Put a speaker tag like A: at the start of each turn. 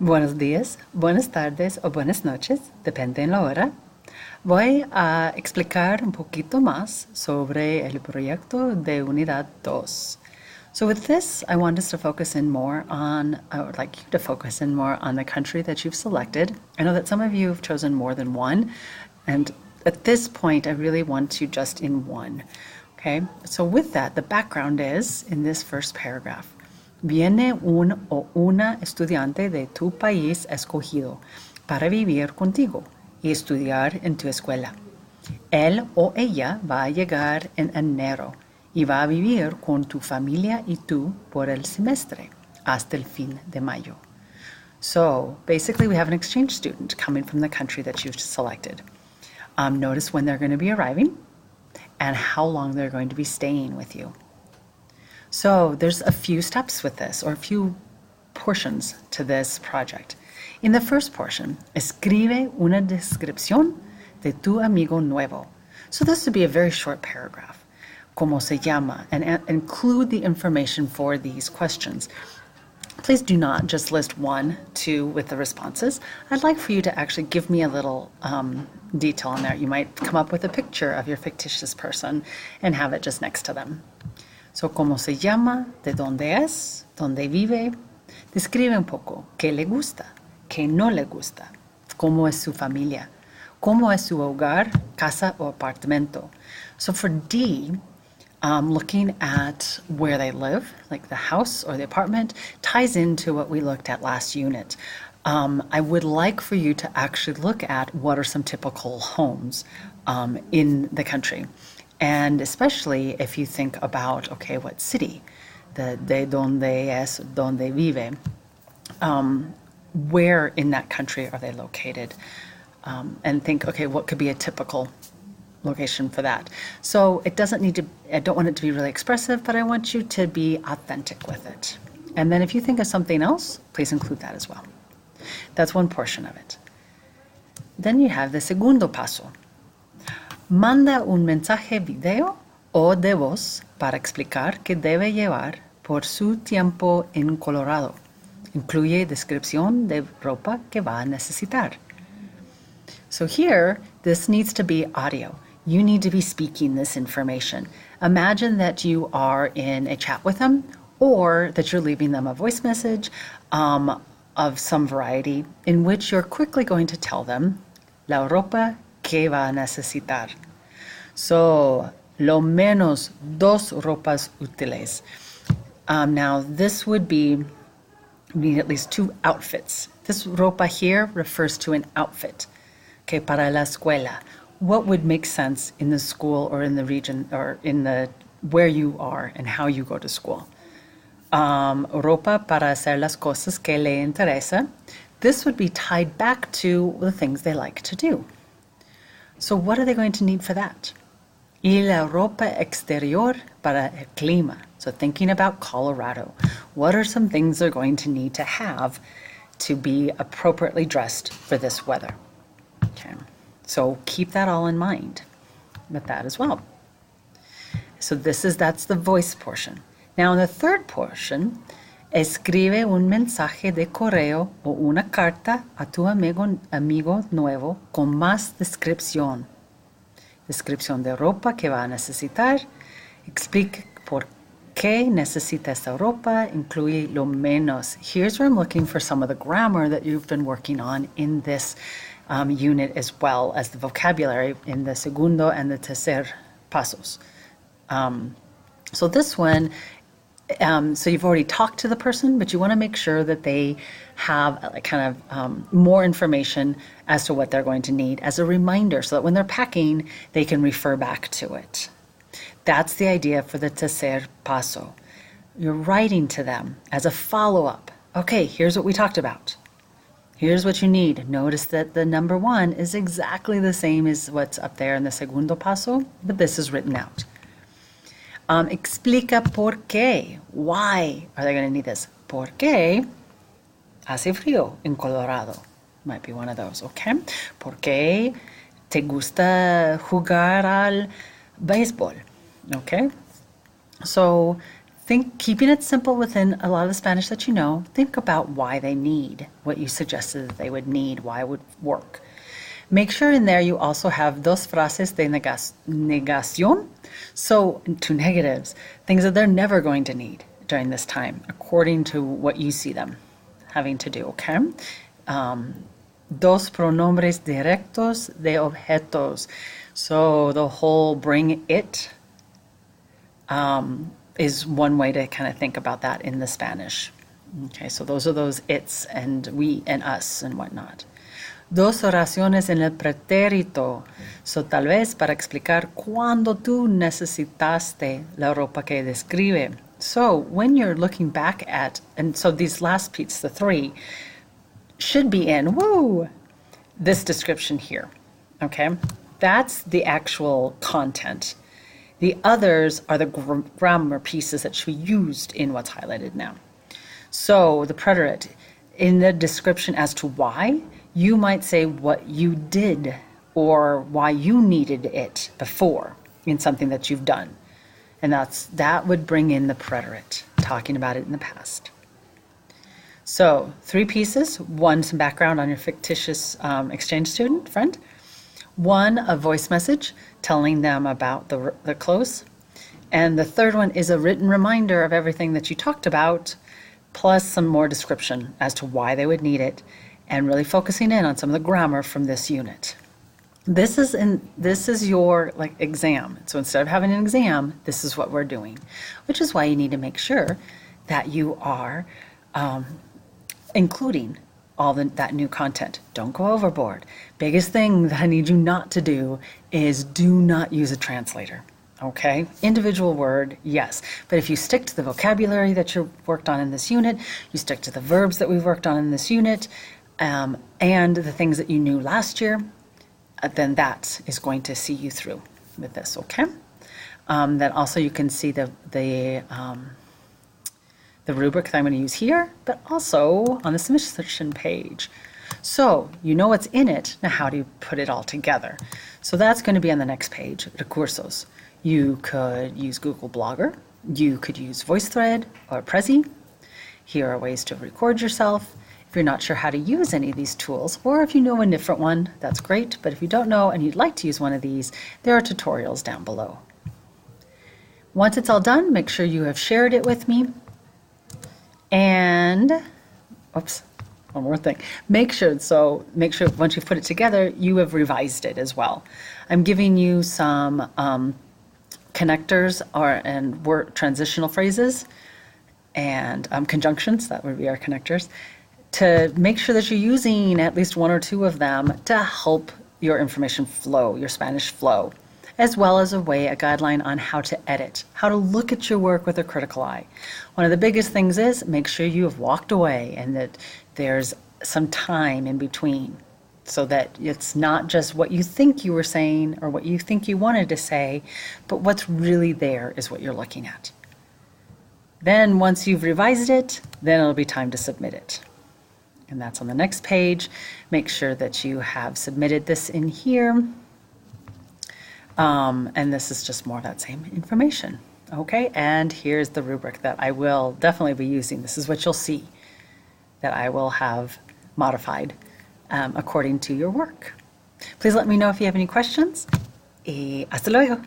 A: Buenos días, buenas tardes o buenas noches, depende en la hora. Voy a explicar un poquito más sobre el proyecto de Unidad 2. So with this, I want us to focus in more on, I would like you to focus in more on the country that you've selected. I know that some of you have chosen more than one, and at this point, I really want you just in one. Okay, so with that, the background is in this first paragraph. Viene un o una estudiante de tu país escogido para vivir contigo y estudiar en tu escuela. Él o ella va a llegar en enero y va a vivir con tu familia y tú por el semestre hasta el fin de mayo. So basically, we have an exchange student coming from the country that you've selected. Notice when they're going to be arriving and how long they're going to be staying with you. So there's a few steps with this, or a few portions to this project. In the first portion, escribe una descripción de tu amigo nuevo. So this would be a very short paragraph. Como se llama, and include the information for these questions. Please do not just list 1, 2 with the responses. I'd like for you to actually give me a little detail in there. You might come up with a picture of your fictitious person and have it just next to them. So, ¿cómo se llama? ¿De dónde es? ¿Dónde vive? Describe un poco qué le gusta, qué no le gusta, cómo es su familia, cómo es su hogar, casa o apartamento. So for D, looking at where they live, like the house or the apartment, ties into what we looked at last unit. I would like for you to actually look at what are some typical homes in the country. And especially if you think about, okay, what city, the de donde es, donde vive, where in that country are they located? And think, okay, what could be a typical location for that? So it doesn't need to, I don't want it to be really expressive, but I want you to be authentic with it. And then if you think of something else, please include that as well. That's one portion of it. Then you have the segundo paso. Manda un mensaje video o de voz para explicar qué debe llevar por su tiempo en Colorado. Incluye descripción de ropa que va a necesitar. So here, this needs to be audio. You need to be speaking this information. Imagine that you are in a chat with them or that you're leaving them a voice message of some variety in which you're quickly going to tell them la ropa que va a necesitar. So, lo menos 2 ropas útiles. Now, this would be, we need at least 2 outfits. This ropa here refers to an outfit. Okay, para la escuela. What would make sense in the school or in the region or in the where you are and how you go to school? Ropa para hacer las cosas que le interesa. This would be tied back to the things they like to do. So what are they going to need for that? Y la ropa exterior para el clima. So thinking about Colorado, what are some things they're going to need to have to be appropriately dressed for this weather? Okay, so keep that all in mind with that as well. So that's the voice portion. Now in the third portion, escribe un mensaje de correo o una carta a tu amigo nuevo con más descripción. Descripción de ropa que va a necesitar. Explique por qué necesita esta ropa. Incluye lo menos. Here's where I'm looking for some of the grammar that you've been working on in this unit, as well as the vocabulary in the segundo and the tercer pasos. So this one, so you've already talked to the person, but you want to make sure that they have kind of more information as to what they're going to need as a reminder, so that when they're packing, they can refer back to it. That's the idea for the tercer paso. You're writing to them as a follow-up. Okay, here's what we talked about. Here's what you need. Notice that the number 1 is exactly the same as what's up there in the segundo paso, but this is written out. Explica por qué. Why are they going to need this? Porque hace frío en Colorado. Might be one of those, okay? Porque te gusta jugar al béisbol, okay? So keeping it simple within a lot of the Spanish that you know, think about why they need what you suggested that they would need, why it would work. Make sure in there you also have dos frases de negación, so two negatives, things that they're never going to need during this time, according to what you see them having to do, okay? Dos pronombres directos de objetos. So the whole bring it is one way to kind of think about that in the Spanish. Okay, so those are those it's and we and us and whatnot. Dos oraciones en el pretérito. So tal vez para explicar cuando tú necesitaste la ropa que describe. So when you're looking back at, and so these last pieces, the three, should be in, this description here, okay? That's the actual content. The others are the grammar pieces that should be used in what's highlighted now. So the preterite, in the description as to why, you might say what you did or why you needed it before in something that you've done. And that would bring in the preterite, talking about it in the past. So 3 pieces, 1, some background on your fictitious exchange student, friend. 1, a voice message telling them about the clothes. And the third one is a written reminder of everything that you talked about, plus some more description as to why they would need it, and really focusing in on some of the grammar from this unit. This is your exam. So instead of having an exam, this is what we're doing, which is why you need to make sure that you are including all that new content. Don't go overboard. Biggest thing that I need you not to do is do not use a translator. Okay? Individual word, yes. But if you stick to the vocabulary that you worked on in this unit, you stick to the verbs that we've worked on in this unit, and the things that you knew last year, then that is going to see you through with this, okay? Then also you can see the rubric that I'm going to use here, but also on the submission page. So you know what's in it. Now how do you put it all together? So that's going to be on the next page, recursos. You could use Google Blogger. You could use VoiceThread or Prezi. Here are ways to record yourself. If you're not sure how to use any of these tools, or if you know a different one, that's great. But if you don't know and you'd like to use one of these, there are tutorials down below. Once it's all done, make sure you have shared it with me. And, oops, one more thing. Make sure once you've put it together, you have revised it as well. I'm giving you some connectors and word transitional phrases and conjunctions, that would be our connectors, to make sure that you're using at least 1 or 2 of them to help your information flow, your Spanish flow, as well as a guideline on how to edit, how to look at your work with a critical eye. One of the biggest things is make sure you have walked away and that there's some time in between so that it's not just what you think you were saying or what you think you wanted to say, but what's really there is what you're looking at. Then once you've revised it, then it'll be time to submit it. And that's on the next page. Make sure that you have submitted this in here. And this is just more of that same information. Okay, and here's the rubric that I will definitely be using. This is what you'll see that I will have modified according to your work. Please let me know if you have any questions. Y hasta luego.